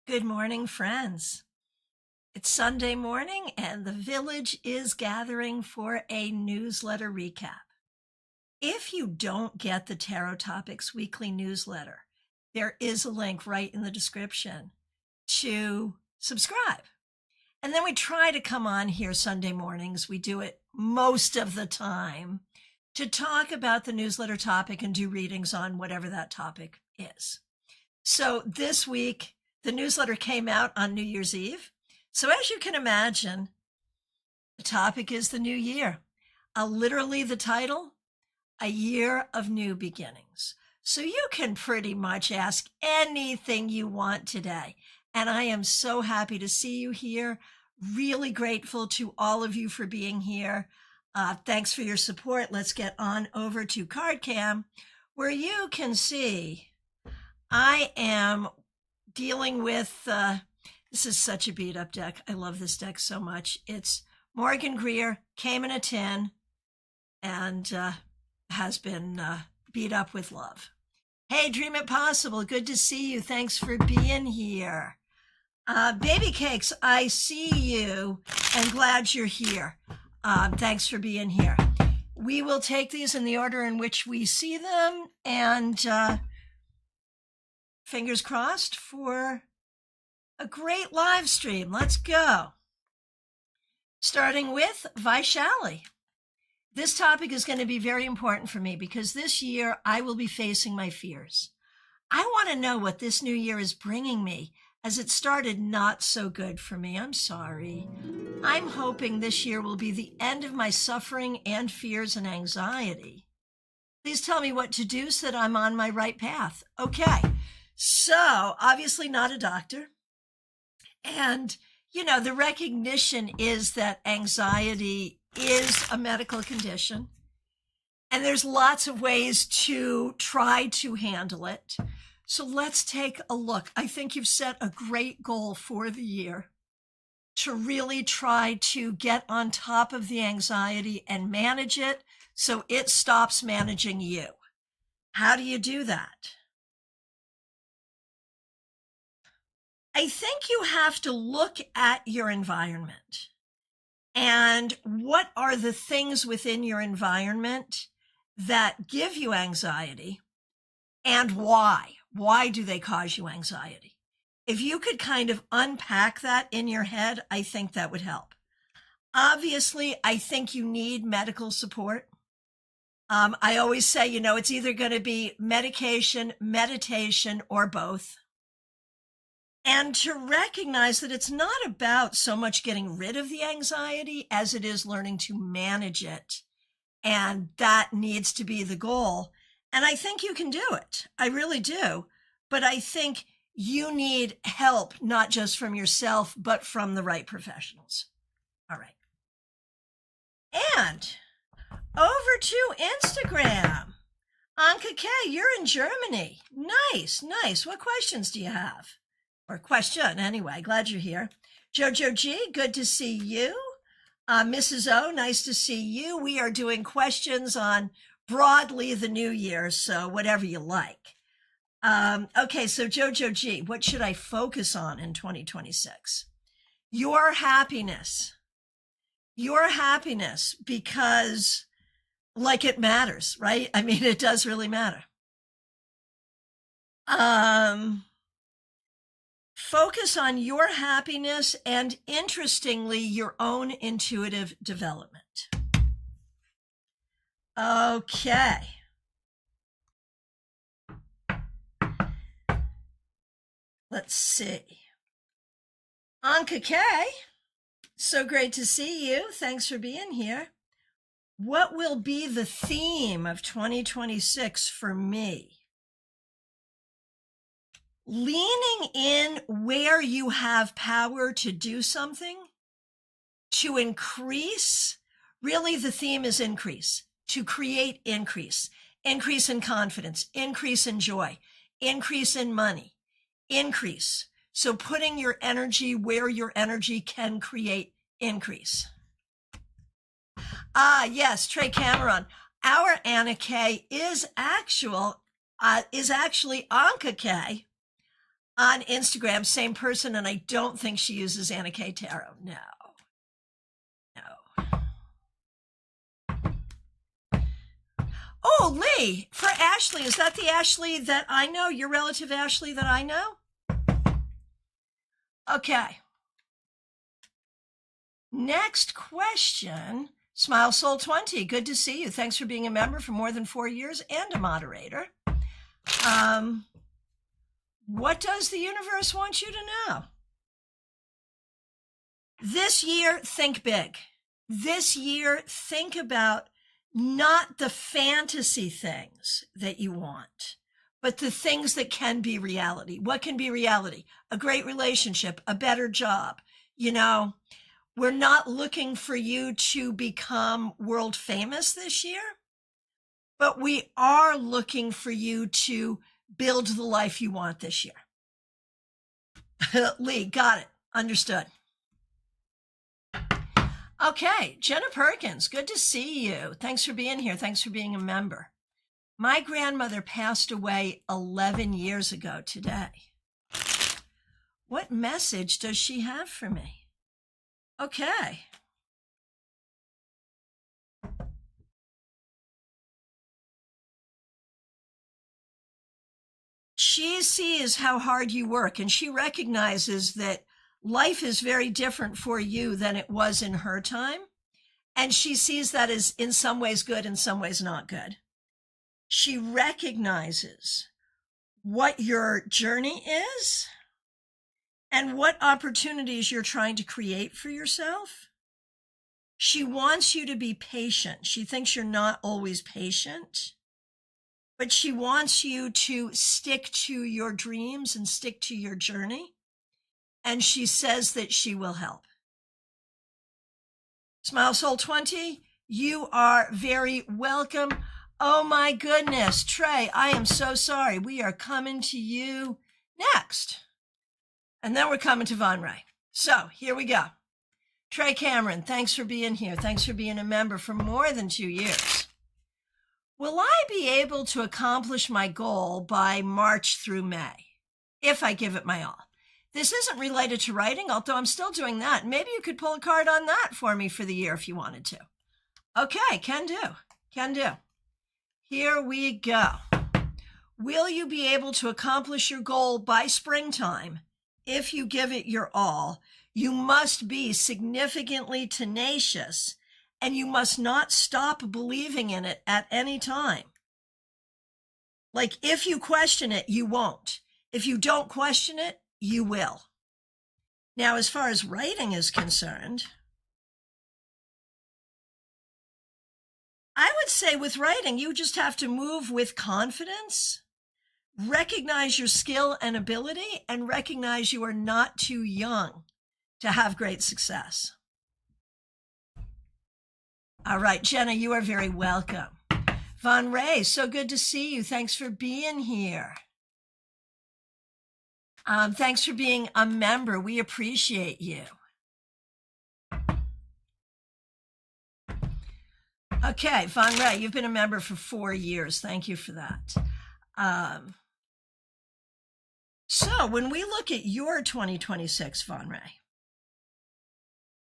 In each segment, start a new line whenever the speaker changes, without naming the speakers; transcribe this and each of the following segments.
Good morning, friends. It's Sunday morning, and the village is gathering for a newsletter recap. If you don't get the Tarot Topics weekly newsletter, there is a link right in the description to subscribe. And then we try to come on here Sunday mornings. We do it most of the time to talk about the newsletter topic and do readings on whatever that topic is. So this week, the newsletter came out on New Year's Eve. So as you can imagine, the topic is the new year. Literally the title, A Year of New Beginnings. So you can pretty much ask anything you want today. And I am so happy to see you here. Really grateful to all of you for being here. Thanks for your support. Let's get on over to CardCam, where you can see I am dealing with, this is such a beat up deck. I love this deck so much. It's Morgan Greer, came in a tin, and has been beat up with love. Hey, Dream It Possible, good to see you. Thanks for being here. Baby Cakes, I see you and glad you're here. Thanks for being here. We will take these in the order in which we see them, and fingers crossed for a great live stream. Let's go. Starting with Vaishali. This topic is going to be very important for me because this year I will be facing my fears. I want to know what this new year is bringing me, as it started not so good for me. I'm sorry. I'm hoping this year will be the end of my suffering and fears and anxiety. Please tell me what to do so that I'm on my right path. Okay. So, obviously not a doctor. And, the recognition is that anxiety is a medical condition. And there's lots of ways to try to handle it. So let's take a look. I think you've set a great goal for the year to really try to get on top of the anxiety and manage it so it stops managing you. How do you do that? I think you have to look at your environment and what are the things within your environment that give you anxiety and why? Why do they cause you anxiety? If you could kind of unpack that in your head, I think that would help. Obviously, I think you need medical support. I always say, it's either going to be medication, meditation, or both. And to recognize that it's not about so much getting rid of the anxiety as it is learning to manage it. And that needs to be the goal. And I think you can do it. I really do. But I think you need help, not just from yourself, but from the right professionals. All right. And over to Instagram. Anka K, you're in Germany. Nice. What questions do you have? Or question, anyway. Glad you're here. Jojo G, good to see you. Mrs. O, nice to see you. We are doing questions on broadly the new year, so whatever you like. Okay, so Jojo G, what should I focus on in 2026? Your happiness. Your happiness, because it matters, right? I mean, it does really matter. Focus on your happiness and, interestingly, your own intuitive development. Okay. Let's see. Anka K, so great to see you. Thanks for being here. What will be the theme of 2026 for me? Leaning in where you have power to do something, to increase, really the theme is increase, to create increase in confidence, increase in joy, increase in money, increase. So putting your energy where your energy can create increase. Yes, Trey Cameron. Our Anna K is actually Anka K. On Instagram, same person, and I don't think she uses Anna K. Tarot. No. Oh, Lee, for Ashley. Is that the Ashley that I know? Your relative Ashley that I know? Okay. Next question. Smile Soul 20. Good to see you. Thanks for being a member for more than 4 years and a moderator. What does the universe want you to know? This year, think big. This year, think about not the fantasy things that you want, but the things that can be reality. What can be reality? A great relationship, a better job. You know, we're not looking for you to become world famous this year, but we are looking for you to build the life you want this year. Lee, got it. Understood. Okay, Jenna Perkins, good to see you. Thanks for being here. Thanks for being a member. My grandmother passed away 11 years ago today. What message does she have for me? Okay. She sees how hard you work, and she recognizes that life is very different for you than it was in her time. And she sees that as in some ways good, in some ways not good. She recognizes what your journey is and what opportunities you're trying to create for yourself. She wants you to be patient. She thinks you're not always patient, but she wants you to stick to your dreams and stick to your journey. And she says that she will help. Smile Soul 20, you are very welcome. Oh my goodness, Trey, I am so sorry. We are coming to you next. And then we're coming to Von Ray. So here we go. Trey Cameron, thanks for being here. Thanks for being a member for more than 2 years. Will I be able to accomplish my goal by March through May if I give it my all? This isn't related to writing, although I'm still doing that. Maybe you could pull a card on that for me for the year if you wanted to. Okay, can do. Can do. Here we go. Will you be able to accomplish your goal by springtime if you give it your all? You must be significantly tenacious, and you must not stop believing in it at any time. Like, if you question it, you won't. If you don't question it, you will. Now, as far as writing is concerned, I would say with writing, you just have to move with confidence, recognize your skill and ability, and recognize you are not too young to have great success. All right, Jenna, you are very welcome. Von Ray, so good to see you. Thanks for being here. Thanks for being a member. We appreciate you. Okay, Von Ray, you've been a member for 4 years. Thank you for that. So when we look at your 2026, Von Ray,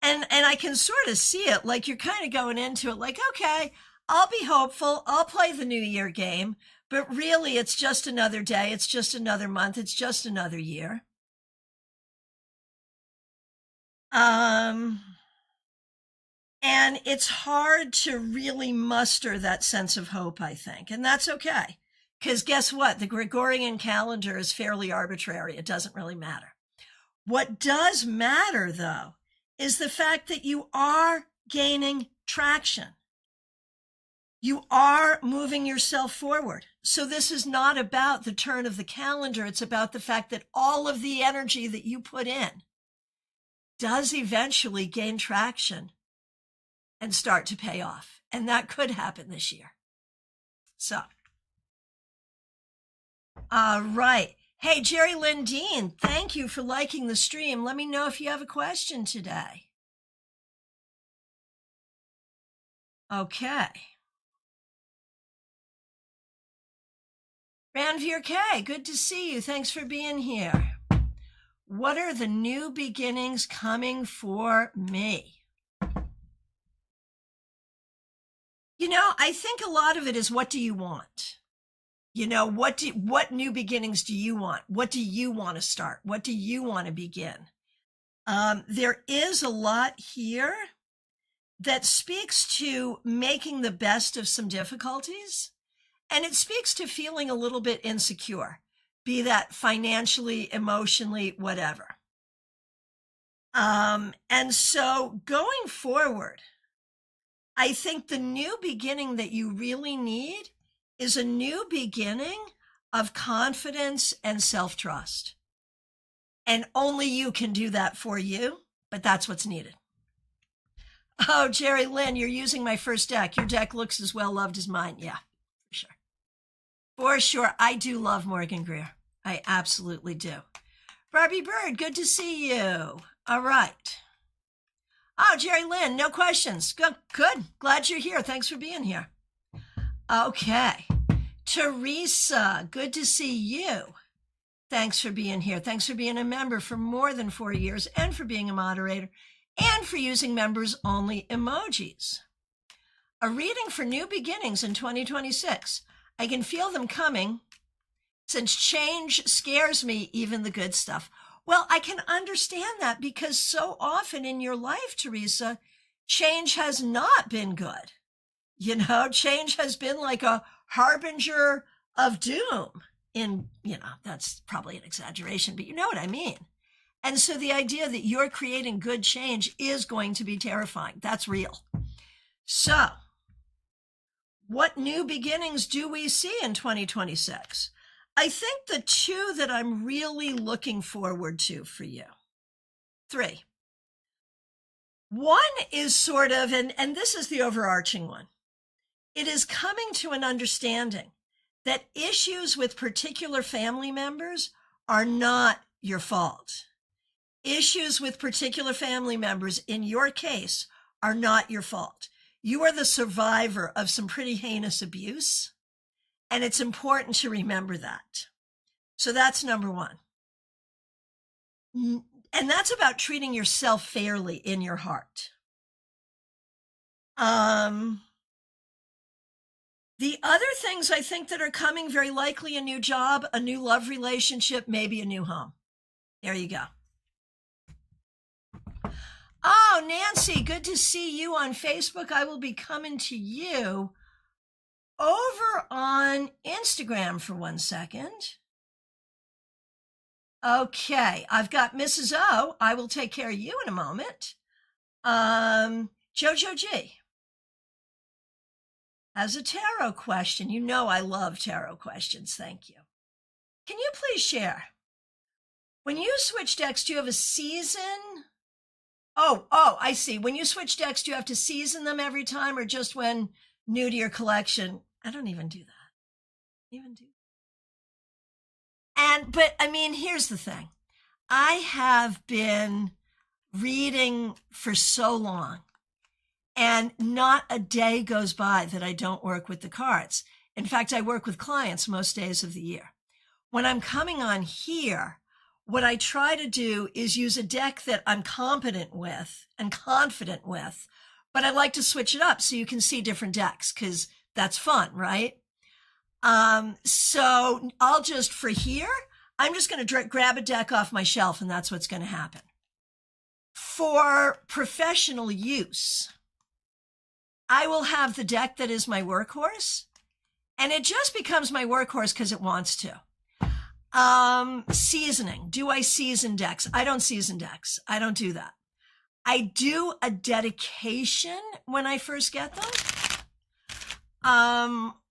and I can sort of see it like you're kind of going into it like, okay, I'll be hopeful. I'll play the New Year game. But really, it's just another day. It's just another month. It's just another year. And it's hard to really muster that sense of hope, I think. And that's okay. Because guess what? The Gregorian calendar is fairly arbitrary. It doesn't really matter. What does matter, though, is the fact that you are gaining traction. You are moving yourself forward. So this is not about the turn of the calendar. It's about the fact that all of the energy that you put in does eventually gain traction and start to pay off. And that could happen this year. So, all right. Hey, Jerry Lindeen, thank you for liking the stream. Let me know if you have a question today. Okay. Ranveer K, good to see you. Thanks for being here. What are the new beginnings coming for me? You know, I think a lot of it is, what do you want? You know, what new beginnings do you want? What do you want to start? What do you want to begin? There is a lot here that speaks to making the best of some difficulties, and it speaks to feeling a little bit insecure, be that financially, emotionally, whatever. And so going forward, I think the new beginning that you really need is a new beginning of confidence and self-trust. And only you can do that for you, but that's what's needed. Oh, Jerry Lynn, you're using my first deck. Your deck looks as well loved as mine. Yeah, for sure. For sure. I do love Morgan Greer. I absolutely do. Barbie Bird, good to see you. All right. Oh, Jerry Lynn, no questions. Good. Glad you're here. Thanks for being here. Okay. Teresa, good to see you. Thanks for being here. Thanks for being a member for more than 4 years, and for being a moderator, and for using members only emojis. A reading for new beginnings in 2026. I can feel them coming, since change scares me, even the good stuff. Well, I can understand that, because so often in your life, Teresa, change has not been good. You know, change has been like a harbinger of doom. That's probably an exaggeration, but you know what I mean. And so the idea that you're creating good change is going to be terrifying. That's real. So what new beginnings do we see in 2026? I think the two that I'm really looking forward to for you. 3. One is sort of, and this is the overarching one. It is coming to an understanding that issues with particular family members are not your fault. Issues with particular family members, in your case, are not your fault. You are the survivor of some pretty heinous abuse, and it's important to remember that. So that's number one. And that's about treating yourself fairly in your heart. The other things I think that are coming, very likely a new job, a new love relationship, maybe a new home. There you go. Oh, Nancy, good to see you on Facebook. I will be coming to you over on Instagram for 1 second. Okay, I've got Mrs. O. I will take care of you in a moment. Jojo G has a tarot question. You know I love tarot questions. Thank you. Can you please share? When you switch decks, do you have a season? Oh, I see. When you switch decks, do you have to season them every time, or just when new to your collection? I don't even do that. But I mean, here's the thing. I have been reading for so long, and not a day goes by that I don't work with the cards. In fact, I work with clients most days of the year. When I'm coming on here, what I try to do is use a deck that I'm competent with and confident with, but I like to switch it up so you can see different decks, because that's fun, right? So I'll just, for here, I'm just going to grab a deck off my shelf, and that's what's going to happen. For professional use, I will have the deck that is my workhorse, and it just becomes my workhorse because it wants to. Seasoning. Do I season decks? I don't season decks. I don't do that. I do a dedication when I first get them,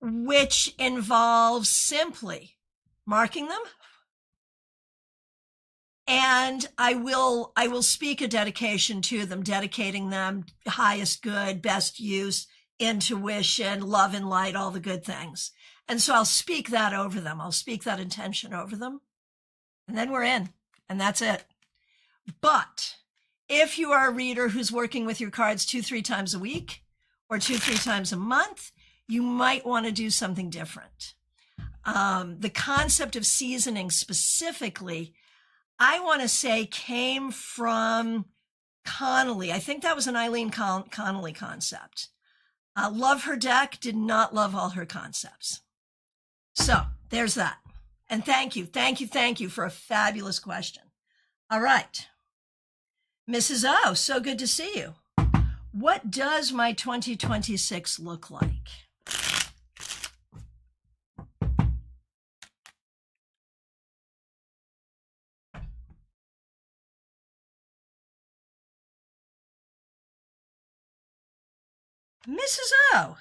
which involves simply marking them. And I will speak a dedication to them, dedicating them highest good, best use, intuition, love and light, all the good things. And so I'll speak that over them. I'll speak that intention over them. And then we're in, and that's it. But if you are a reader who's working with your cards 2-3 times a week, or 2-3 times a month, you might want to do something different. The concept of seasoning specifically, I want to say came from Connolly. I think that was an Eileen Connolly concept. Love her deck, did not love all her concepts. So there's that. And thank you for a fabulous question. All right. Mrs. O, so good to see you. What does my 2026 look like? Mrs. O,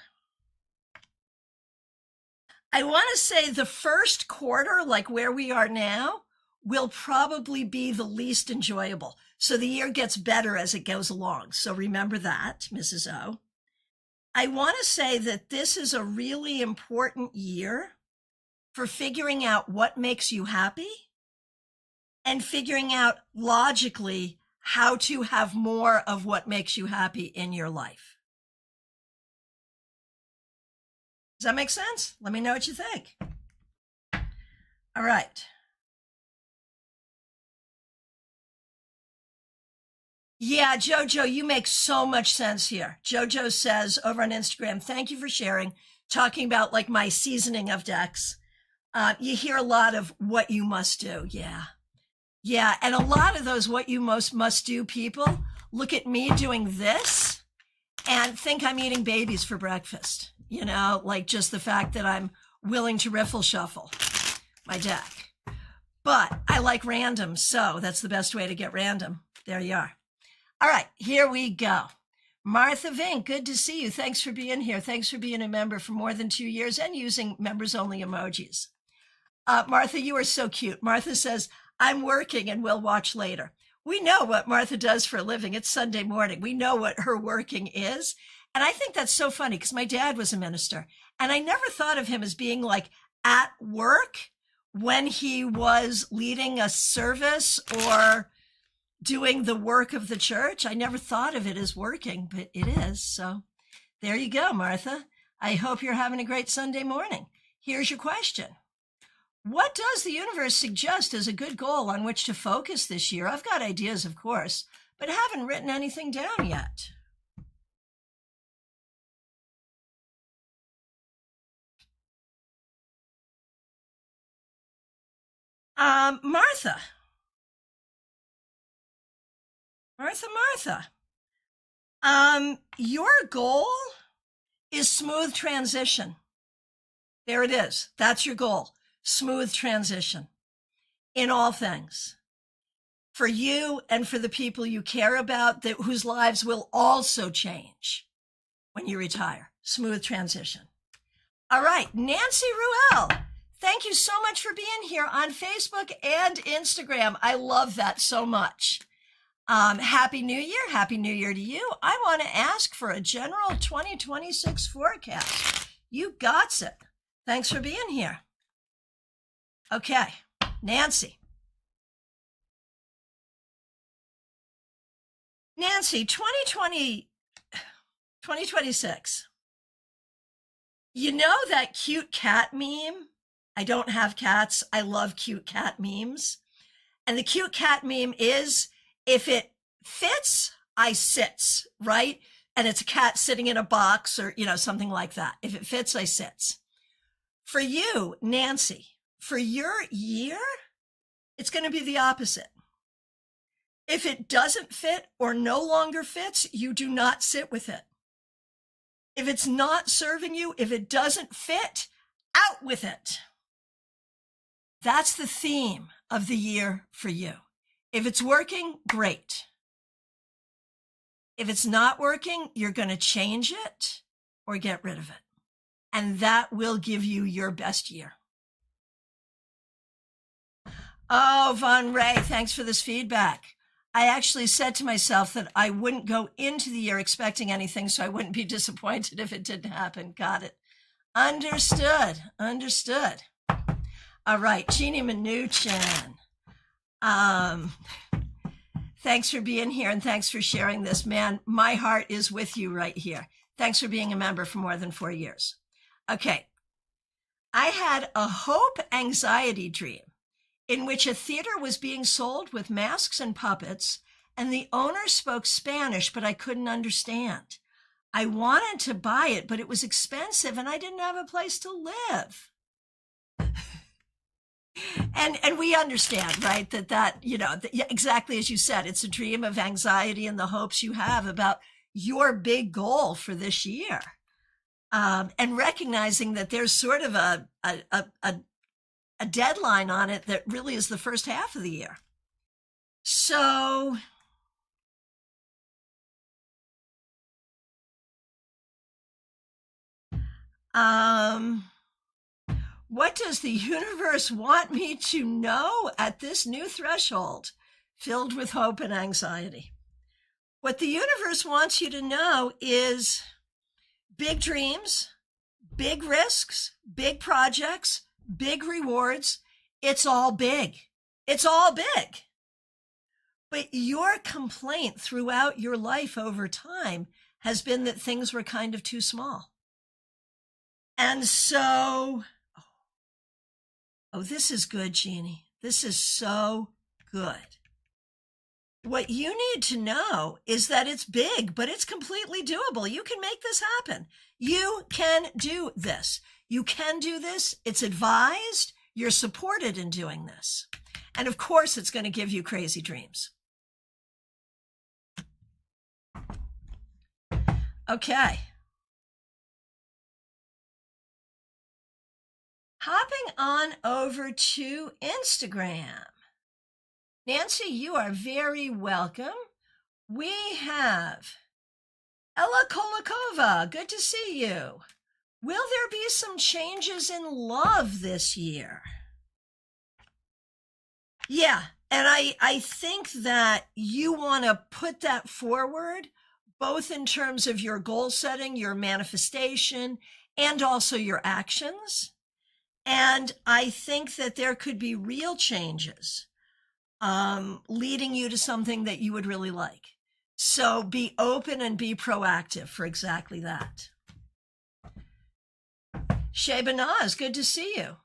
I want to say the first quarter, like where we are now, will probably be the least enjoyable. So the year gets better as it goes along. So remember that, Mrs. O. I want to say that this is a really important year for figuring out what makes you happy and figuring out logically how to have more of what makes you happy in your life. Does that make sense? Let me know what you think. All right. Yeah, Jojo, you make so much sense here. Jojo says over on Instagram, thank you for sharing, talking about like my seasoning of decks. You hear a lot of what you must do. Yeah. Yeah. And a lot of those what you most must do people look at me doing this and think I'm eating babies for breakfast. You know, like just the fact that I'm willing to riffle shuffle my deck. But I like random, so that's the best way to get random. There you are. All right, here we go. Martha Vink, good to see you. Thanks for being here. Thanks for being a member for more than 2 years and using members-only emojis. Martha, you are so cute. Martha says, I'm working and we'll watch later. We know what Martha does for a living. It's Sunday morning. We know what her working is. And I think that's so funny because my dad was a minister and I never thought of him as being like at work when he was leading a service or doing the work of the church. I never thought of it as working, but it is. So there you go, Martha. I hope you're having a great Sunday morning. Here's your question. What does the universe suggest as a good goal on which to focus this year? I've got ideas, of course, but haven't written anything down yet. Martha. Your goal is smooth transition. There it is. That's your goal. Smooth transition in all things. For you and for the people you care about, whose lives will also change when you retire. Smooth transition. All right, Nancy Ruel. Thank you so much for being here on Facebook and Instagram. I love that so much. Happy New Year. Happy New Year to you. I want to ask for a general 2026 forecast. You got it. Thanks for being here. Okay, Nancy. Nancy, 2026. You know that cute cat meme? I don't have cats. I love cute cat memes. And the cute cat meme is, if it fits, I sits, right? And it's a cat sitting in a box or, something like that. If it fits, I sits. For you, Nancy, for your year, it's going to be the opposite. If it doesn't fit or no longer fits, you do not sit with it. If it's not serving you, if it doesn't fit, out with it. That's the theme of the year for you. If it's working, great. If it's not working, you're going to change it or get rid of it. And that will give you your best year. Oh, Von Ray, thanks for this feedback. I actually said to myself that I wouldn't go into the year expecting anything, so I wouldn't be disappointed if it didn't happen. Got it. Understood. All right, Jeannie Mnuchin. Thanks for being here and thanks for sharing this, man. My heart is with you right here. Thanks for being a member for more than 4 years. Okay. I had a hope anxiety dream in which a theater was being sold with masks and puppets, and the owner spoke Spanish, but I couldn't understand. I wanted to buy it, but it was expensive, and I didn't have a place to live. And we understand, right, that exactly as you said, it's a dream of anxiety and the hopes you have about your big goal for this year, and recognizing that there's sort of a deadline on it that really is the first half of the year. So what does the universe want me to know at this new threshold, filled with hope and anxiety? What the universe wants you to know is big dreams, big risks, big projects, big rewards. It's all big. It's all big. But your complaint throughout your life over time has been that things were kind of too small. And so, this is good, Jeannie. This is so good. What you need to know is that it's big, but it's completely doable. You can make this happen. You can do this. You can do this. It's advised. You're supported in doing this. And of course, it's going to give you crazy dreams. Okay. Hopping on over to Instagram. Nancy, you are very welcome. We have Ella Kolakova. Good to see you. Will there be some changes in love this year? Yeah, and I think that you want to put that forward, both in terms of your goal setting, your manifestation, and also your actions. And I think that there could be real changes leading you to something that you would really like. So be open and be proactive for exactly that. Shay Banaz, good to see you.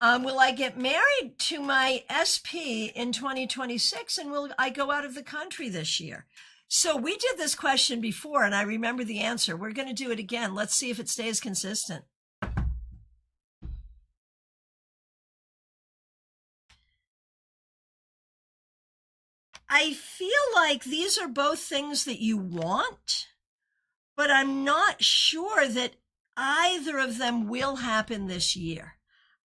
Will I get married to my SP in 2026, and will I go out of the country this year? So we did this question before, and I remember the answer. We're going to do it again. Let's see if it stays consistent. I feel like these are both things that you want, but I'm not sure that either of them will happen this year.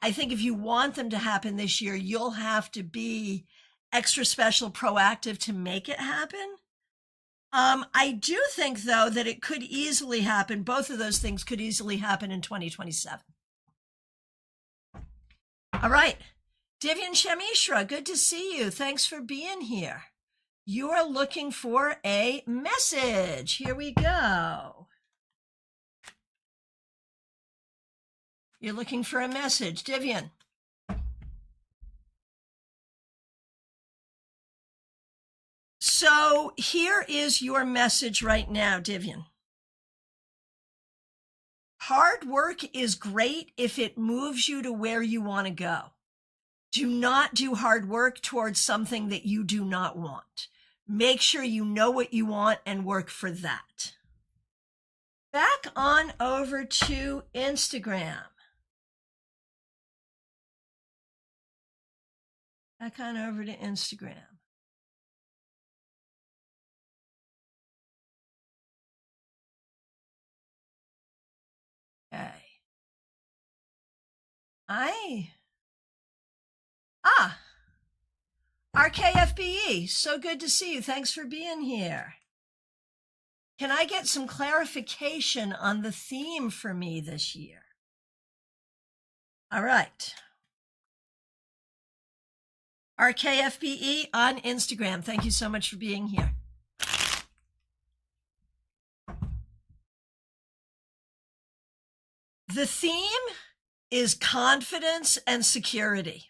I think if you want them to happen this year, you'll have to be extra special proactive to make it happen. I do think, though, that it could easily happen. Both of those things could easily happen in 2027. All right. Divyan Shamishra, good to see you. Thanks for being here. You are looking for a message. Here we go. You're looking for a message, Divyan. So here is your message right now, Divyan. Hard work is great if it moves you to where you want to go. Do not do hard work towards something that you do not want. Make sure you know what you want and work for that. Back on over to Instagram. Back on over to Instagram. Okay. RKFBE, so good to see you. Thanks for being here. Can I get some clarification on the theme for me this year? All right. RKFBE on Instagram. Thank you so much for being here. The theme is confidence and security.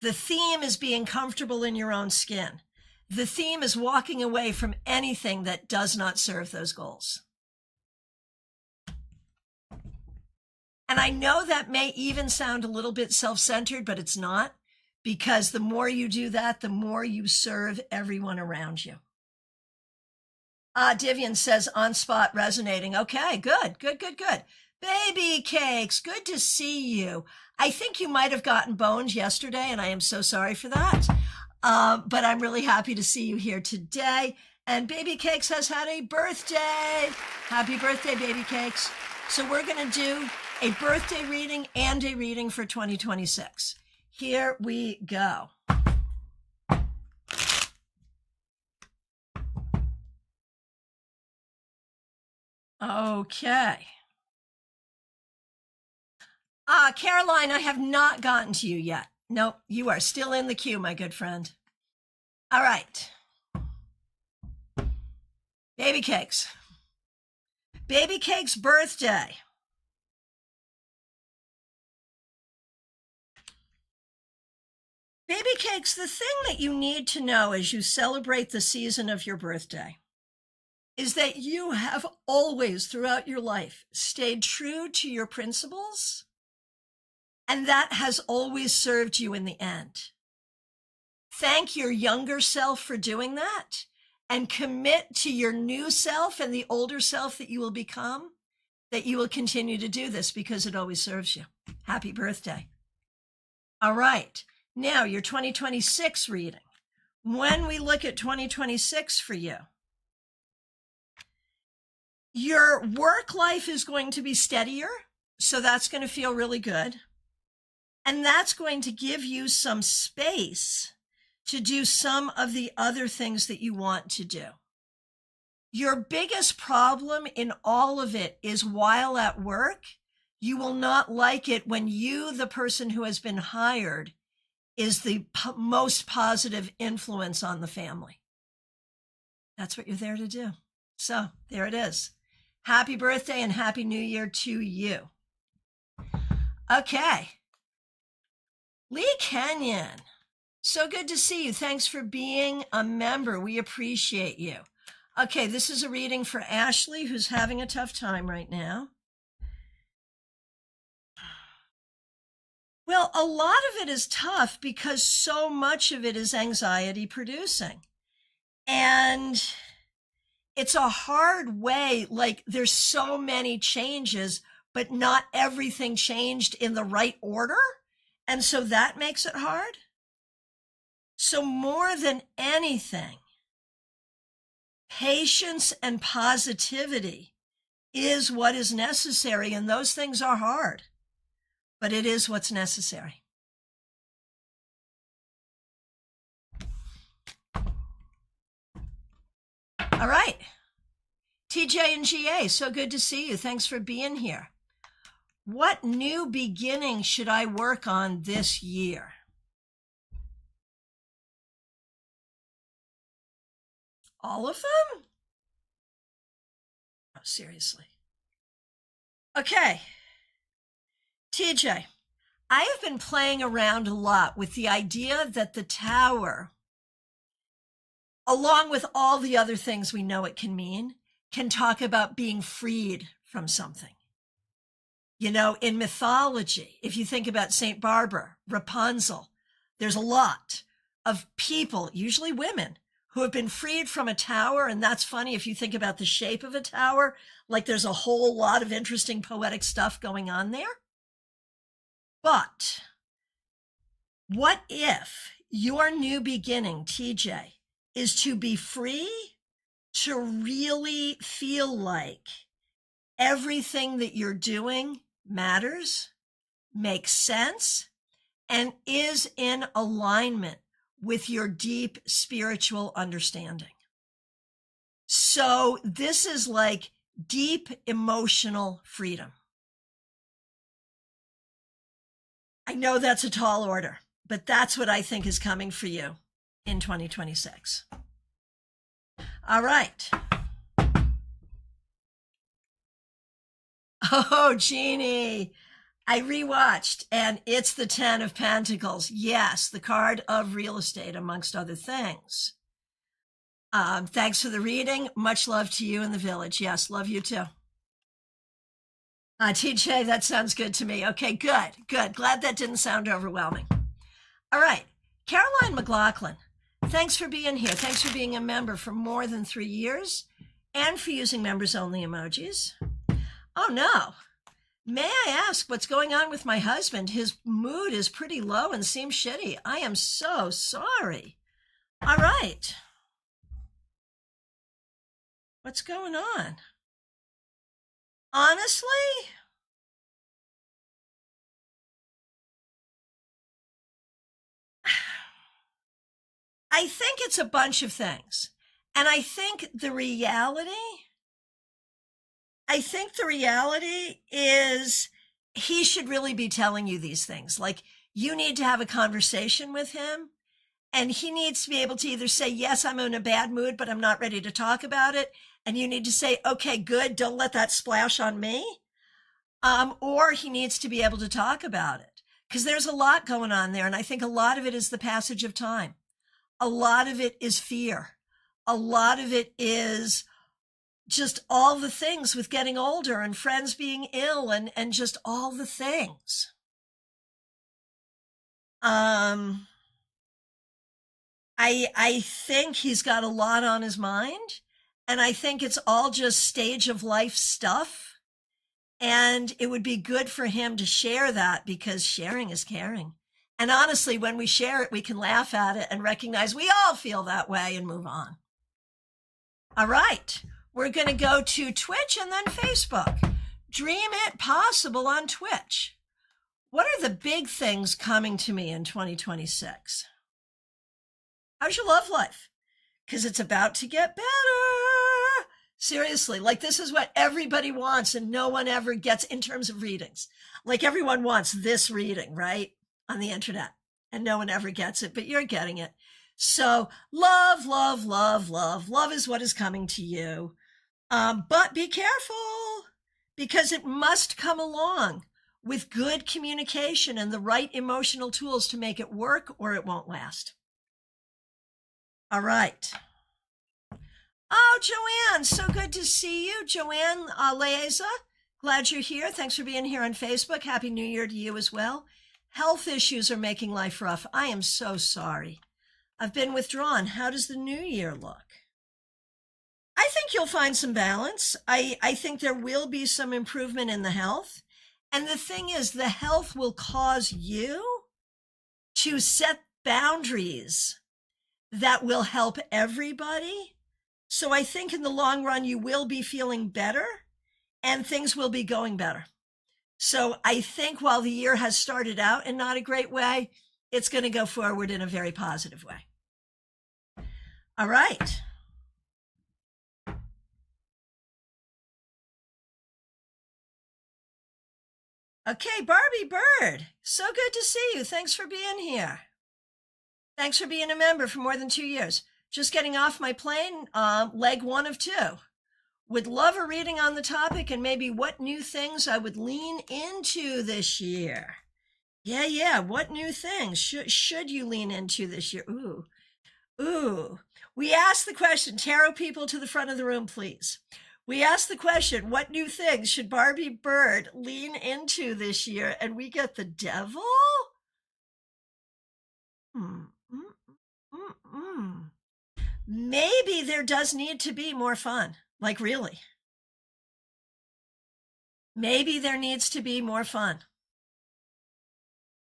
The theme is being comfortable in your own skin. The theme is walking away from anything that does not serve those goals. And I know that may even sound a little bit self-centered, but it's not, because the more you do that, the more you serve everyone around you. Divian says on spot resonating. Okay, good. Baby Cakes, good to see you. I think you might have gotten boned yesterday, and I am so sorry for that. But I'm really happy to see you here today. And Baby Cakes has had a birthday. Happy birthday, Baby Cakes. So we're going to do a birthday reading and a reading for 2026. Here we go. Okay. Caroline, I have not gotten to you yet. Nope, you are still in the queue, my good friend. All right. Baby Cakes. Baby Cakes' birthday. Baby Cakes, the thing that you need to know as you celebrate the season of your birthday is that you have always, throughout your life, stayed true to your principles, and that has always served you in the end. Thank your younger self for doing that, and commit to your new self and the older self that you will become, that you will continue to do this because it always serves you. Happy birthday. All right, now your 2026 reading. When we look at 2026 for you, your work life is going to be steadier, so that's going to feel really good. And that's going to give you some space to do some of the other things that you want to do. Your biggest problem in all of it is while at work, you will not like it when you, the person who has been hired, is the most positive influence on the family. That's what you're there to do. So there it is. Happy birthday and Happy New Year to you. Okay. Lee Kenyon, so good to see you. Thanks for being a member. We appreciate you. Okay, this is a reading for Ashley, who's having a tough time right now. Well, a lot of it is tough because so much of it is anxiety producing. And it's a hard way, like there's so many changes, but not everything changed in the right order. And so that makes it hard. So more than anything, patience and positivity is what is necessary. And those things are hard, but it is what's necessary. All right. TJ and GA, so good to see you. Thanks for being here. What new beginning should I work on this year? All of them? Oh, seriously. Okay. TJ, I have been playing around a lot with the idea that the tower, along with all the other things we know it can mean, can talk about being freed from something. You know, in mythology, if you think about St. Barbara, Rapunzel, there's a lot of people, usually women, who have been freed from a tower. And that's funny if you think about the shape of a tower, like there's a whole lot of interesting poetic stuff going on there. But what if your new beginning, TJ, is to be free to really feel like everything that you're doing matters, makes sense, and is in alignment with your deep spiritual understanding. So this is like deep emotional freedom. I know that's a tall order, but that's what I think is coming for you in 2026. All right. Oh, Jeannie, I rewatched, and it's the 10 of Pentacles. Yes, the card of real estate, amongst other things. Thanks for the reading. Much love to you in the village. Yes, love you too. TJ, that sounds good to me. Okay, good, good. Glad that didn't sound overwhelming. All right, Caroline McLaughlin, thanks for being here. Thanks for being a member for more than 3 years and for using members only emojis. Oh no. May I ask what's going on with my husband? His mood is pretty low and seems shitty. I am so sorry. All right. What's going on? Honestly, I think it's a bunch of things. And I think the reality is he should really be telling you these things. Like, you need to have a conversation with him, and he needs to be able to either say, yes, I'm in a bad mood, but I'm not ready to talk about it. And you need to say, okay, good, don't let that splash on me. Or he needs to be able to talk about it, because there's a lot going on there. And I think a lot of it is the passage of time. A lot of it is fear. A lot of it is just all the things with getting older and friends being ill and just all the things. I think he's got a lot on his mind, and I think it's all just stage of life stuff. And it would be good for him to share that, because sharing is caring. And honestly, when we share it, we can laugh at it and recognize we all feel that way and move on. All right. We're going to go to Twitch and then Facebook. Dream it possible on Twitch. What are the big things coming to me in 2026? How's your love life? Because it's about to get better. Seriously, like, this is what everybody wants and no one ever gets in terms of readings. Like, everyone wants this reading, right? On the internet, and no one ever gets it, but you're getting it. So love, love, love, love. Love is what is coming to you. But be careful, because it must come along with good communication and the right emotional tools to make it work, or it won't last. All right. Oh, Joanne, so good to see you. Joanne Leeza, glad you're here. Thanks for being here on Facebook. Happy New Year to you as well. Health issues are making life rough. I am so sorry. I've been withdrawn. How does the new year look? I think you'll find some balance. I think there will be some improvement in the health. And the thing is, the health will cause you to set boundaries that will help everybody. So I think in the long run, you will be feeling better and things will be going better. So I think while the year has started out in not a great way, it's going to go forward in a very positive way. All right. Okay, Barbie Bird, so good to see you. Thanks for being here. Thanks for being a member for more than 2 years. Just getting off my plane, leg 1 of 2. Would love a reading on the topic and maybe what new things I would lean into this year. Yeah. What new things should you lean into this year? Ooh. We asked the question, tarot people to the front of the room, please. We asked the question, what new things should Barbie Bird lean into this year? And we get the devil? Maybe there does need to be more fun. Like, really. Maybe there needs to be more fun.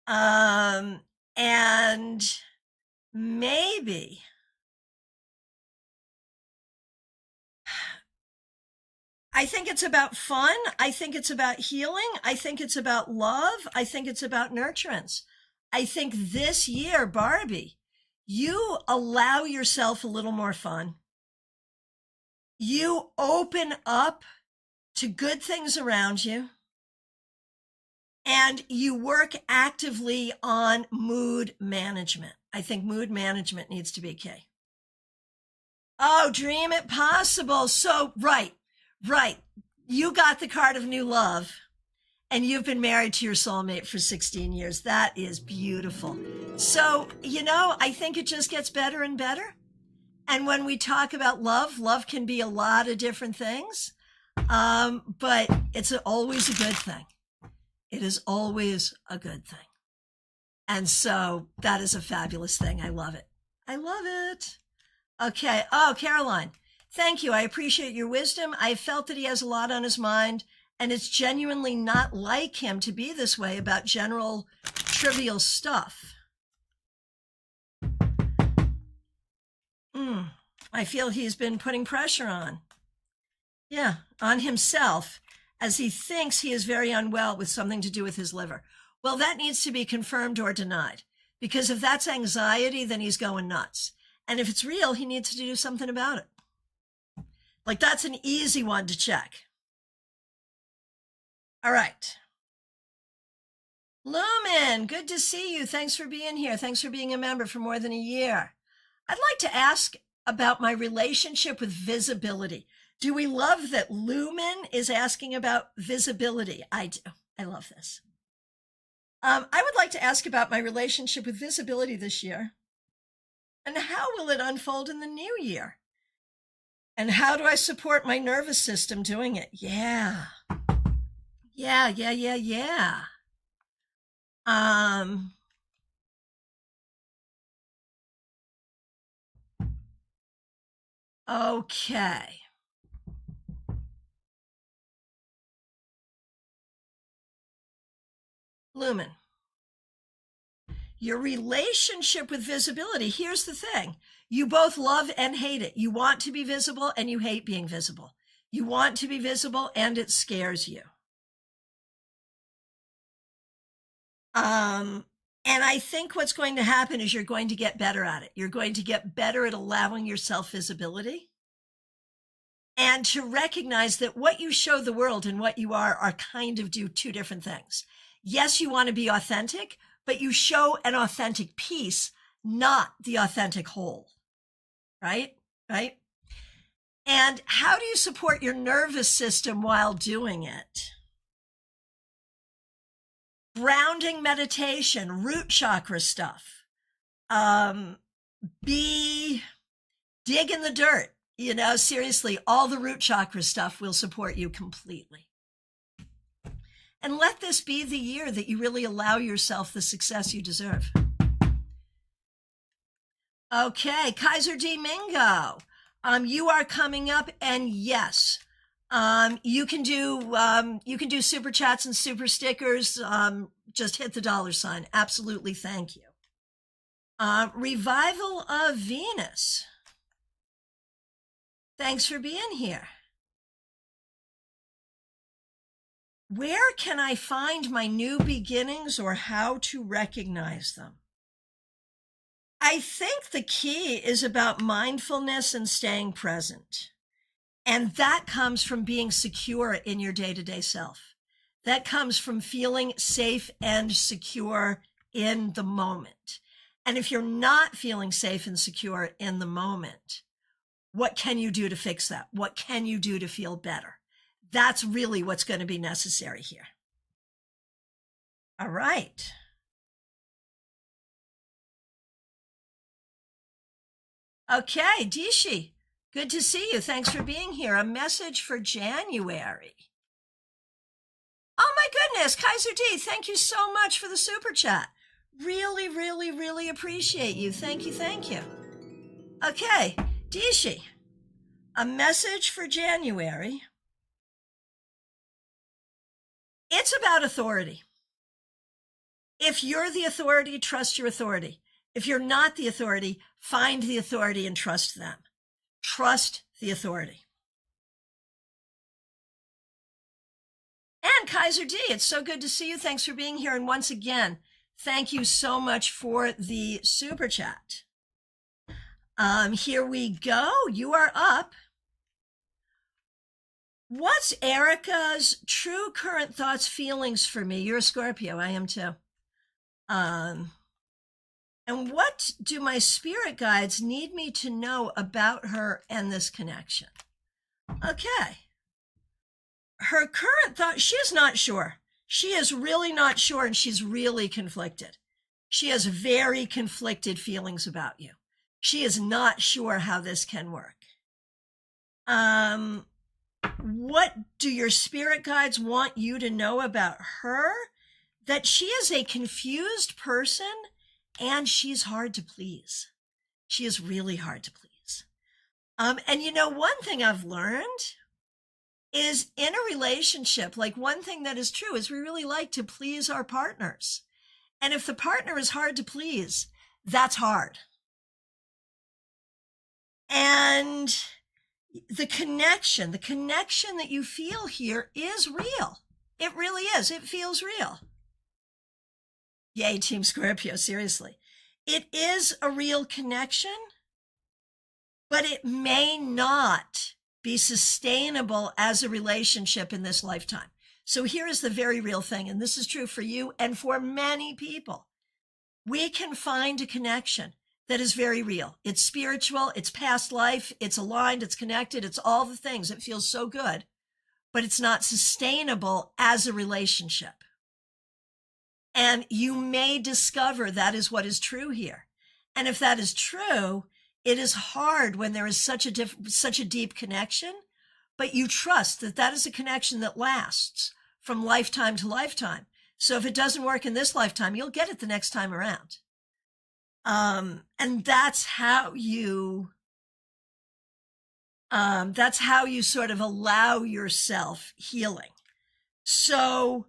And maybe I think it's about fun. I think it's about healing. I think it's about love. I think it's about nurturance. I think this year, Barbie, you allow yourself a little more fun. You open up to good things around you, and you work actively on mood management. I think mood management needs to be key. Oh, dream it possible. So, right. You got the card of new love, and you've been married to your soulmate for 16 years. That is beautiful. So, I think it just gets better and better. And when we talk about love, love can be a lot of different things. But it's always a good thing. It is always a good thing. And so that is a fabulous thing. I love it. I love it. Okay. Oh, Caroline, thank you. I appreciate your wisdom. I felt that he has a lot on his mind, and it's genuinely not like him to be this way about general trivial stuff. I feel he's been putting pressure on. Yeah, on himself, as he thinks he is very unwell with something to do with his liver. Well, that needs to be confirmed or denied, because if that's anxiety, then he's going nuts. And if it's real, he needs to do something about it. Like, that's an easy one to check. All right. Lumen, good to see you. Thanks for being here. Thanks for being a member for more than a year. I'd like to ask about my relationship with visibility. Do we love that Lumen is asking about visibility? I do. I love this. I would like to ask about my relationship with visibility this year. And how will it unfold in the new year? And how do I support my nervous system doing it? Yeah. Okay. Lumen, your relationship with visibility, here's the thing. You both love and hate it. You want to be visible and you hate being visible. You want to be visible and it scares you. And I think what's going to happen is you're going to get better at it. You're going to get better at allowing yourself visibility and to recognize that what you show the world and what you are kind of two different things. Yes, you want to be authentic, but you show an authentic piece, not the authentic whole. Right? And how do you support your nervous system while doing it? Grounding meditation, root chakra stuff. Dig in the dirt. Seriously, all the root chakra stuff will support you completely. And let this be the year that you really allow yourself the success you deserve. Okay, Kaiser D. Mingo, you are coming up, and yes, you can do super chats and super stickers. Just hit the $sign. Absolutely, thank you. Revival of Venus. Thanks for being here. Where can I find my new beginnings or how to recognize them? I think the key is about mindfulness and staying present. And that comes from being secure in your day-to-day self. That comes from feeling safe and secure in the moment. And if you're not feeling safe and secure in the moment, what can you do to fix that? What can you do to feel better? That's really what's going to be necessary here. All right. Okay, Dishi, good to see you. Thanks for being here. A message for January. Oh my goodness, Kaiser D, thank you so much for the super chat. Really, really, really appreciate you. Thank you. Okay, Dishi, a message for January. It's about authority. If you're the authority, trust your authority. If you're not the authority, find the authority and trust them. Trust the authority. And Kaiser D, it's so good to see you. Thanks for being here. And once again, thank you so much for the super chat. Here we go. You are up. What's Erica's true current thoughts, feelings for me? You're a Scorpio. I am too. And what do my spirit guides need me to know about her and this connection? Okay. Her current thought, she is not sure. She is really not sure, and she's really conflicted. She has very conflicted feelings about you. She is not sure how this can work. What do your spirit guides want you to know about her? That she is a confused person and she's hard to please. She is really hard to please. And you know, one thing I've learned is in a relationship, like one thing that is true is we really like to please our partners. And if the partner is hard to please, that's hard. And the connection that you feel here is real. It really is. It feels real. Yay, Team Scorpio, seriously. It is a real connection, but it may not be sustainable as a relationship in this lifetime. So here is the very real thing, and this is true for you and for many people. We can find a connection that is very real. It's spiritual, it's past life, it's aligned, it's connected, it's all the things. It feels so good, but it's not sustainable as a relationship. And you may discover that is what is true here. And if that is true, it is hard when there is such a deep connection, but you trust that that is a connection that lasts from lifetime to lifetime. So if it doesn't work in this lifetime, you'll get it the next time around. And that's how you sort of allow yourself healing. So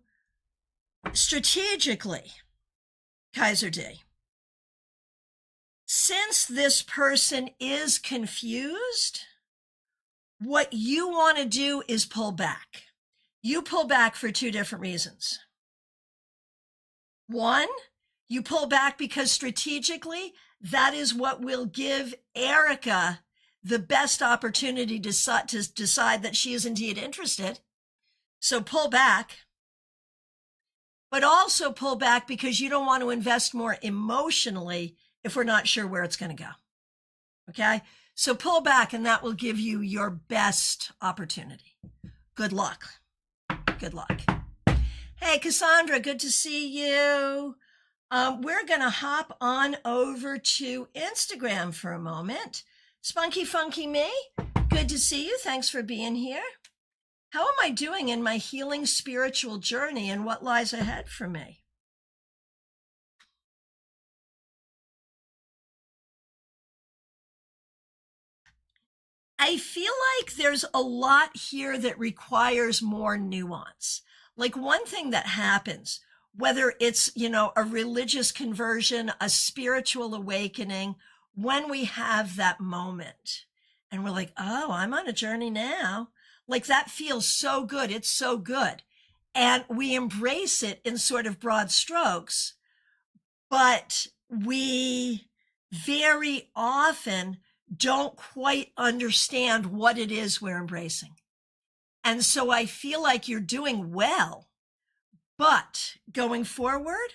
strategically, Kaiser D, since this person is confused, what you want to do is pull back. You pull back for two different reasons. One, you pull back because strategically, that is what will give Erica the best opportunity to decide that she is indeed interested. So pull back. But also pull back because you don't want to invest more emotionally if we're not sure where it's going to go. Okay? So pull back, and that will give you your best opportunity. Good luck. Good luck. Hey, Cassandra, good to see you. We're going to hop on over to Instagram for a moment. Spunky Funky Me, good to see you. Thanks for being here. How am I doing in my healing spiritual journey, and what lies ahead for me? I feel like there's a lot here that requires more nuance. Like one thing that happens, whether it's, a religious conversion, a spiritual awakening, when we have that moment and we're like, oh, I'm on a journey now. Like that feels so good. It's so good. And we embrace it in sort of broad strokes, but we very often don't quite understand what it is we're embracing. And so I feel like you're doing well, but going forward,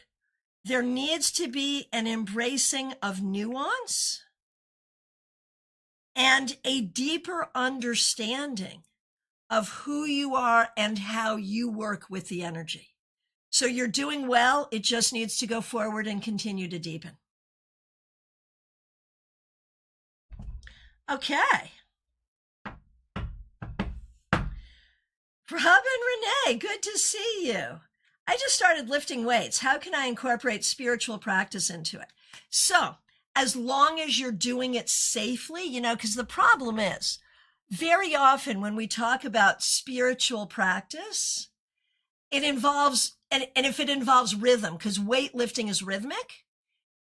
there needs to be an embracing of nuance and a deeper understanding of who you are and how you work with the energy. So you're doing well. It just needs to go forward and continue to deepen. Okay. Robin Renee, good to see you. I just started lifting weights. How can I incorporate spiritual practice into it? So as long as you're doing it safely, because the problem is very often when we talk about spiritual practice, it involves, and if it involves rhythm, because weightlifting is rhythmic,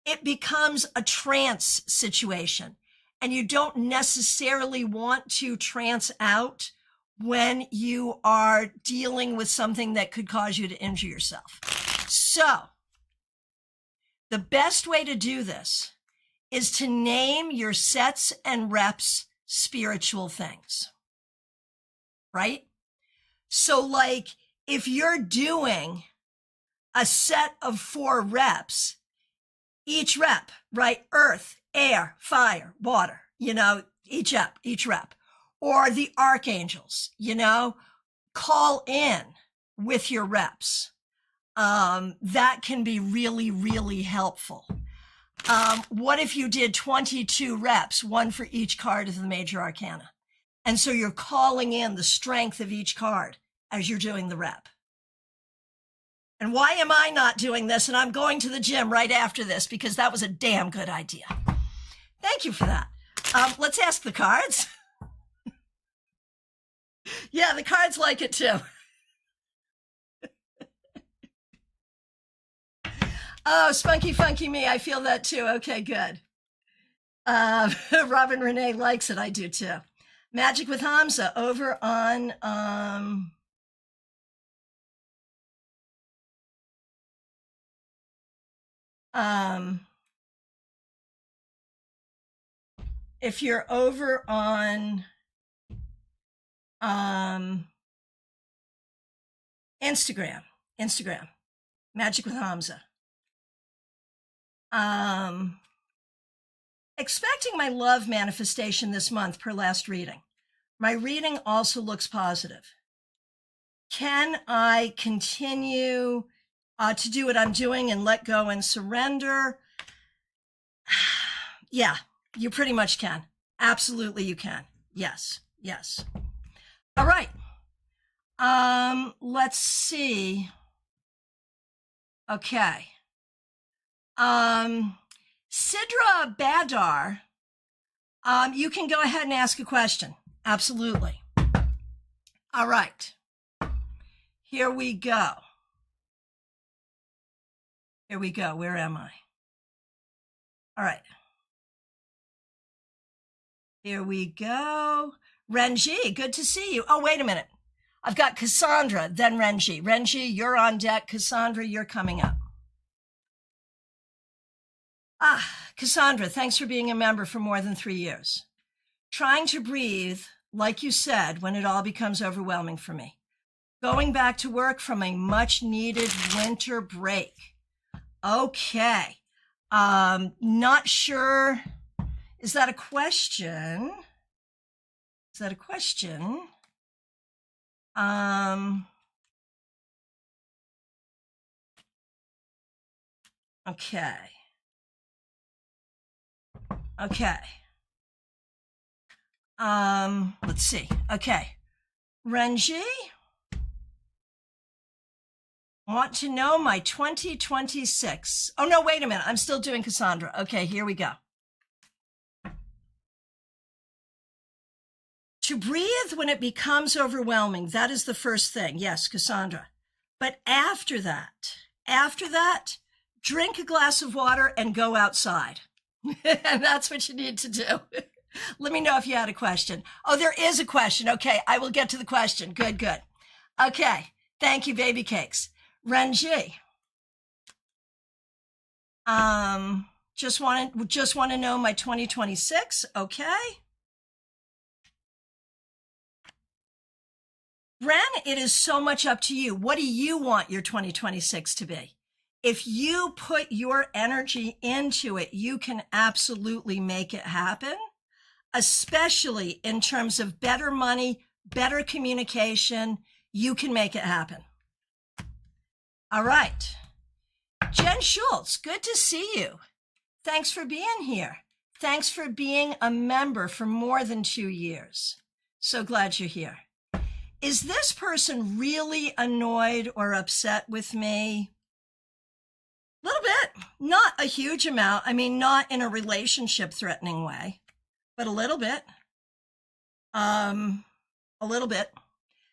it becomes a trance situation. And you don't necessarily want to trance out when you are dealing with something that could cause you to injure yourself. So the best way to do this is to name your sets and reps spiritual things, right? So like if you're doing a set of 4 reps, each rep, right? Earth, air, fire, water, each rep. Or the archangels, call in with your reps. That can be really, really helpful. What if you did 22 reps, one for each card of the major arcana? And so you're calling in the strength of each card as you're doing the rep. And why am I not doing this? And I'm going to the gym right after this because that was a damn good idea. Thank you for that. Let's ask the cards. Yeah, the cards like it too. Oh, spunky funky me. I feel that too. Okay, good. Robin Renee likes it. I do too. Magic with Hamza over on if you're over on Instagram, Magic with Hamza. Expecting my love manifestation this month per last reading. My reading also looks positive. Can I continue to do what I'm doing and let go and surrender? Yeah, you pretty much can. Absolutely, you can. Yes, yes. All right. Let's see. Okay. Sidra Badar, you can go ahead and ask a question. Absolutely. All right. Here we go. Here we go. Where am I? All right. Here we go. Renji, good to see you. Oh, wait a minute. I've got Cassandra, then Renji. Renji, you're on deck. Cassandra, you're coming up. Cassandra, thanks for being a member for more than 3 years. Trying to breathe, like you said, when it all becomes overwhelming for me. Going back to work from a much needed winter break. Okay. Not sure. Is that a question? Is that a question? Okay. Okay. Let's see. Okay. Renji, want to know my 2026. Oh, no, wait a minute. I'm still doing Cassandra. Okay, here we go. To breathe when it becomes overwhelming, that is the first thing. Yes, Cassandra. But after that, drink a glass of water and go outside. And that's what you need to do. Let me know if you had a question. Oh, there is a question. Okay, I will get to the question. Good, good. Okay, thank you, baby cakes. Renji, just want to know my 2026. Okay. Ren, it is so much up to you. What do you want your 2026 to be? If you put your energy into it, you can absolutely make it happen, especially in terms of better money, better communication. You can make it happen. All right. Jen Schultz, good to see you. Thanks for being here. Thanks for being a member for more than 2 years. So glad you're here. Is this person really annoyed or upset with me? A little bit, not a huge amount. I mean, not in a relationship threatening way, but a little bit. A little bit.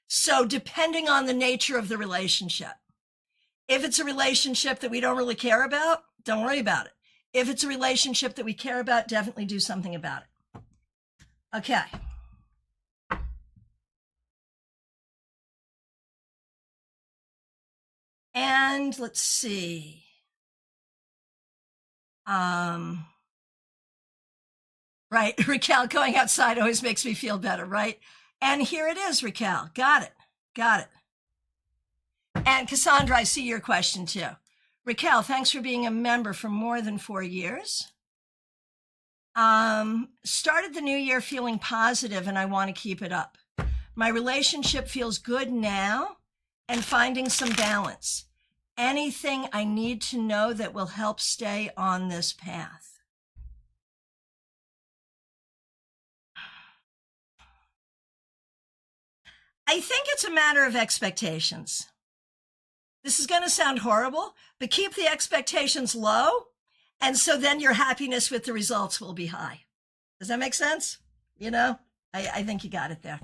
So depending on the nature of the relationship, if it's a relationship that we don't really care about, don't worry about it. If it's a relationship that we care about, definitely do something about it. Okay. And let's see. Right, Raquel, going outside always makes me feel better, right? And here it is, Raquel. Got it. Got it. And Cassandra, I see your question too. Raquel, thanks for being a member for more than 4 years. Started the new year feeling positive and I want to keep it up. My relationship feels good now and finding some balance. Anything I need to know that will help stay on this path. I think it's a matter of expectations. This is going to sound horrible, but keep the expectations low. And so then your happiness with the results will be high. Does that make sense? You know, I think you got it there.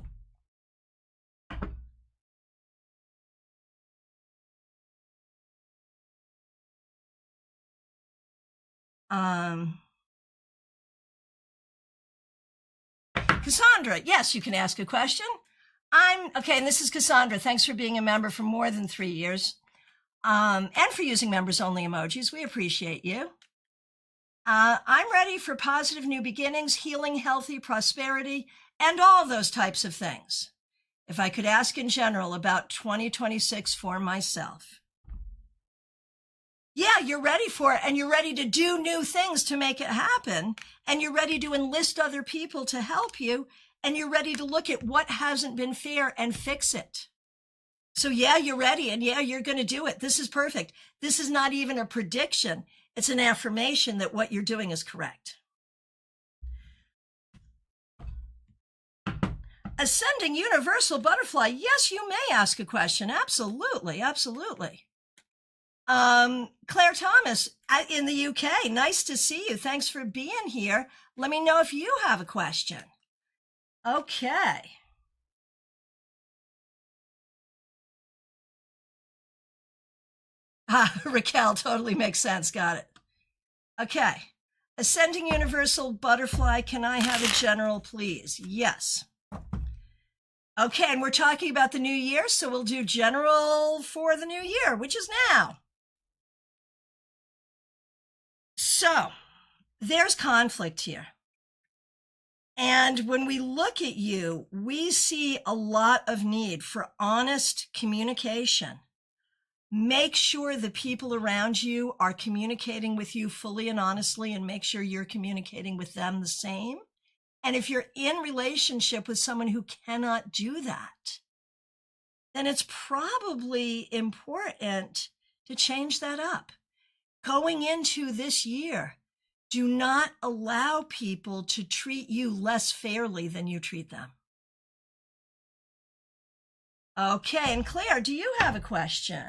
Cassandra, yes, you can ask a question. Okay, and this is Cassandra. Thanks for being a member for more than 3 years. And for using members only emojis. We appreciate you. I'm ready for positive new beginnings, healing, healthy, prosperity, and all those types of things. If I could ask in general about 2026 for myself. Yeah, you're ready for it, and you're ready to do new things to make it happen, and you're ready to enlist other people to help you, and you're ready to look at what hasn't been fair and fix it. So yeah, you're ready, and yeah, you're going to do it. This is perfect. This is not even a prediction. It's an affirmation that what you're doing is correct. Ascending universal butterfly. Yes, you may ask a question. Absolutely, absolutely. Claire Thomas in the UK. Nice to see you. Thanks for being here. Let me know if you have a question. Okay. Raquel, totally makes sense. Got it. Okay. Ascending universal butterfly, can I have a general, please? Yes. Okay, and we're talking about the new year, so we'll do general for the new year, which is now. So there's conflict here. And when we look at you, we see a lot of need for honest communication. Make sure the people around you are communicating with you fully and honestly, and make sure you're communicating with them the same. And if you're in relationship with someone who cannot do that, then it's probably important to change that up. Going into this year, do not allow people to treat you less fairly than you treat them. Okay, and Claire, do you have a question?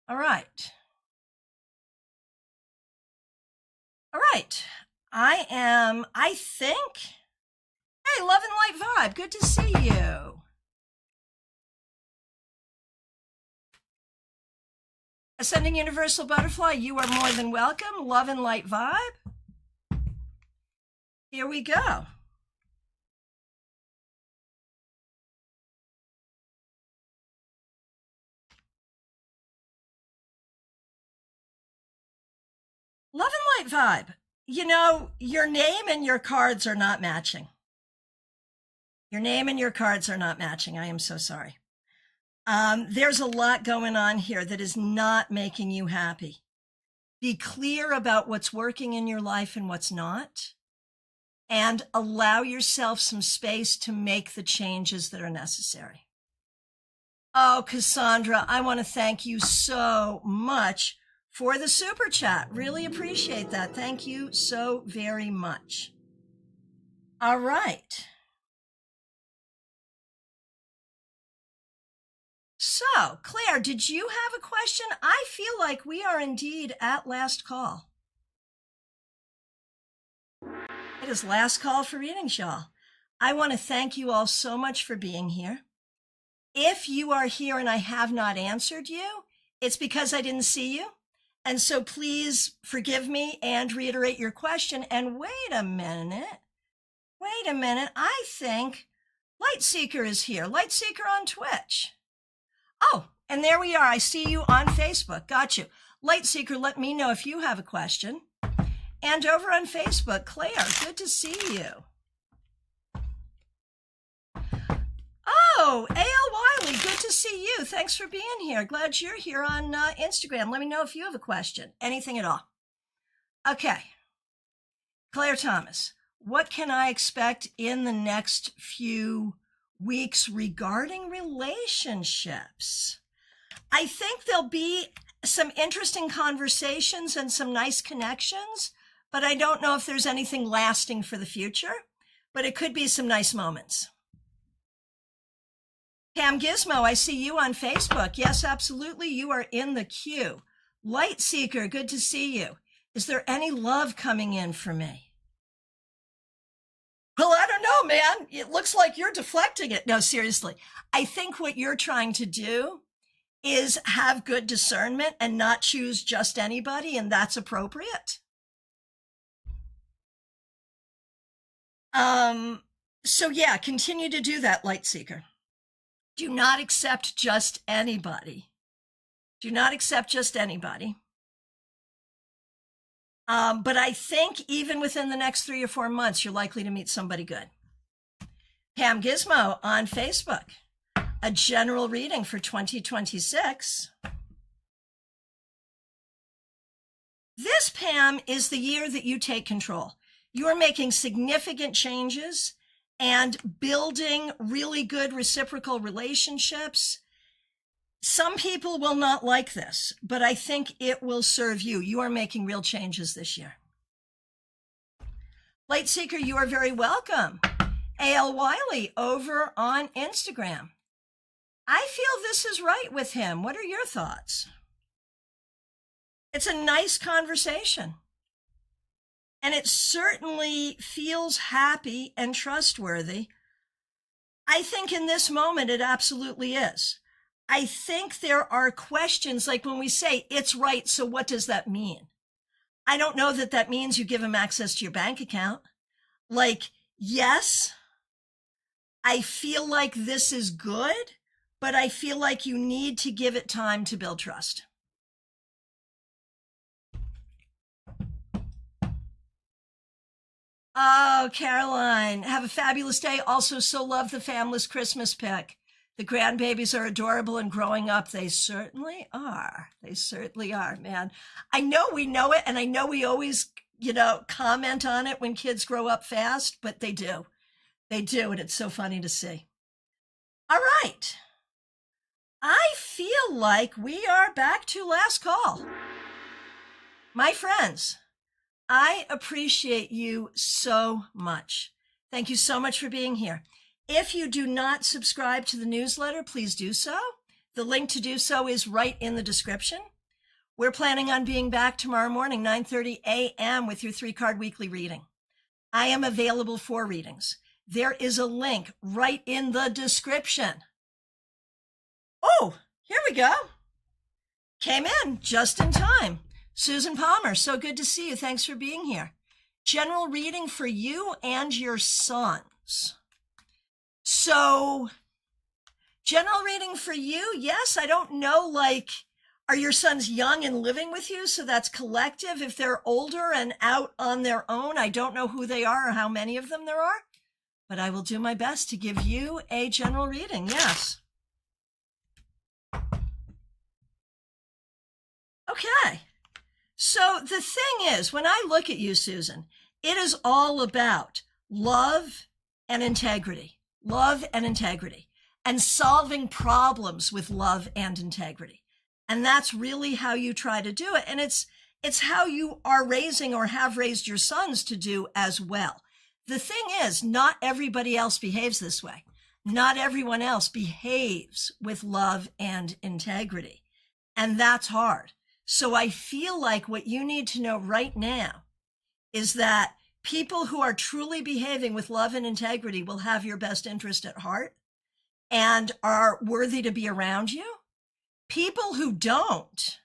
All right. All right. I think, hey, Love and Light Vibe, good to see you. Ascending Universal Butterfly, you are more than welcome. Love and Light Vibe. Here we go. Love and Light Vibe. You know, your name and your cards are not matching. Your name and your cards are not matching. I am so sorry. There's a lot going on here that is not making you happy. Be clear about what's working in your life and what's not, and allow yourself some space to make the changes that are necessary. Oh, Cassandra, I want to thank you so much for the super chat. Really appreciate that. Thank you so very much. All right. So, Claire, did you have a question? I feel like we are indeed at last call. It is last call for readings, y'all. I want to thank you all so much for being here. If you are here and I have not answered you, it's because I didn't see you. And so please forgive me and reiterate your question. And wait a minute. I think Lightseeker is here. Lightseeker on Twitch. Oh, and there we are. I see you on Facebook. Got you. Lightseeker, let me know if you have a question. And over on Facebook, Claire, good to see you. Oh, A.L. Wiley, good to see you. Thanks for being here. Glad you're here on Instagram. Let me know if you have a question, anything at all. Okay. Claire Thomas, what can I expect in the next few weeks regarding relationships? I think there'll be some interesting conversations and some nice connections, but I don't know if there's anything lasting for the future, but it could be some nice moments. Pam Gizmo, I see you on Facebook. Yes, absolutely. You are in the queue. Light Seeker, good to see you. Is there any love coming in for me? Well, I don't know, man. It looks like you're deflecting it. No, seriously. I think what you're trying to do is have good discernment and not choose just anybody, and that's appropriate. So yeah, continue to do that, Light Seeker. Do not accept just anybody. Do not accept just anybody. But I think even within the next 3 or 4 months, you're likely to meet somebody good. Pam Gizmo on Facebook, a general reading for 2026. This, Pam, is the year that you take control. You are making significant changes and building really good reciprocal relationships. Some people will not like this, but I think it will serve you. You are making real changes this year. Light Seeker, you are very welcome. A.L. Wiley over on Instagram. I feel this is right with him. What are your thoughts? It's a nice conversation. And it certainly feels happy and trustworthy. I think in this moment, it absolutely is. I think there are questions like when we say it's right, so what does that mean? I don't know that that means you give him access to your bank account. Like, yes, I feel like this is good, but I feel like you need to give it time to build trust. Oh, Caroline, have a fabulous day. Also, so love the Famless Christmas pic. The grandbabies are adorable and growing up. They certainly are. They certainly are, man. I know we know it, and I know we always, comment on it when kids grow up fast, but they do. They do, and it's so funny to see. All right. I feel like we are back to last call. My friends, I appreciate you so much. Thank you so much for being here. If you do not subscribe to the newsletter, please do so. The link to do so is right in the description. We're planning on being back tomorrow morning, 9:30 a.m. with your 3-card weekly reading. I am available for readings. There is a link right in the description. Oh, here we go. Came in just in time. Susan Palmer, so good to see you. Thanks for being here. General reading for you and your sons. So, general reading for you, yes, I don't know, are your sons young and living with you? So that's collective. If they're older and out on their own, I don't know who they are or how many of them there are, but I will do my best to give you a general reading, yes. Okay, so the thing is, when I look at you, Susan, it is all about love and integrity. Love and integrity, and solving problems with love and integrity. And that's really how you try to do it. And it's how you are raising or have raised your sons to do as well. The thing is, not everybody else behaves this way. Not everyone else behaves with love and integrity. And that's hard. So I feel like what you need to know right now is that people who are truly behaving with love and integrity will have your best interest at heart and are worthy to be around you. People who don't.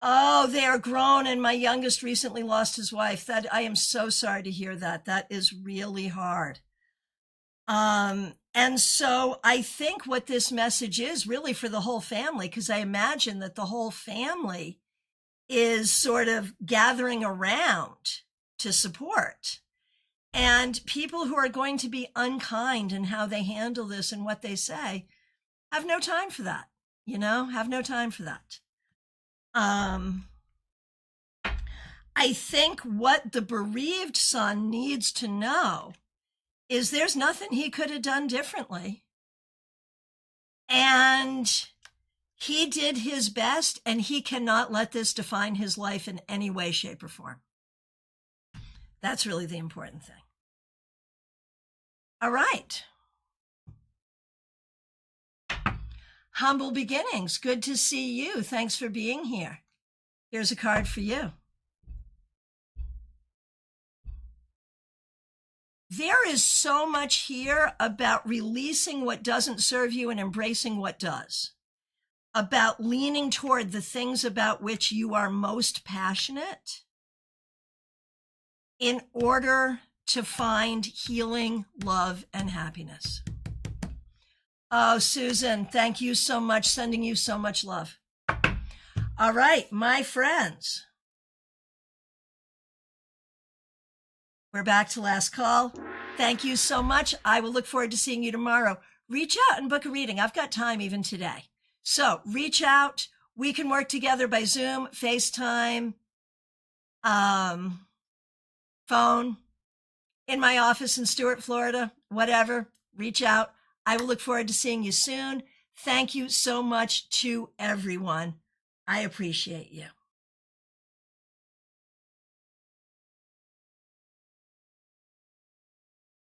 Oh, they are grown, and my youngest recently lost his wife. That I am so sorry to hear that. That is really hard. And so I think what this message is really for the whole family, because I imagine that the whole family is sort of gathering around to support. And people who are going to be unkind in how they handle this and what they say have no time for that, have no time for that. I think what the bereaved son needs to know is there's nothing he could have done differently. And He did his best, and he cannot let this define his life in any way, shape, or form. That's really the important thing. All right. Humble beginnings. Good to see you. Thanks for being here. Here's a card for you. There is so much here about releasing what doesn't serve you and embracing what does. About leaning toward the things about which you are most passionate in order to find healing, love, and happiness. Oh, Susan, thank you so much. Sending you so much love. All right, my friends. We're back to last call. Thank you so much. I will look forward to seeing you tomorrow. Reach out and book a reading. I've got time even today. So reach out. We can work together by Zoom, FaceTime, phone, in my office in Stuart, Florida, whatever. Reach out. I will look forward to seeing you soon. Thank you so much to everyone. I appreciate you.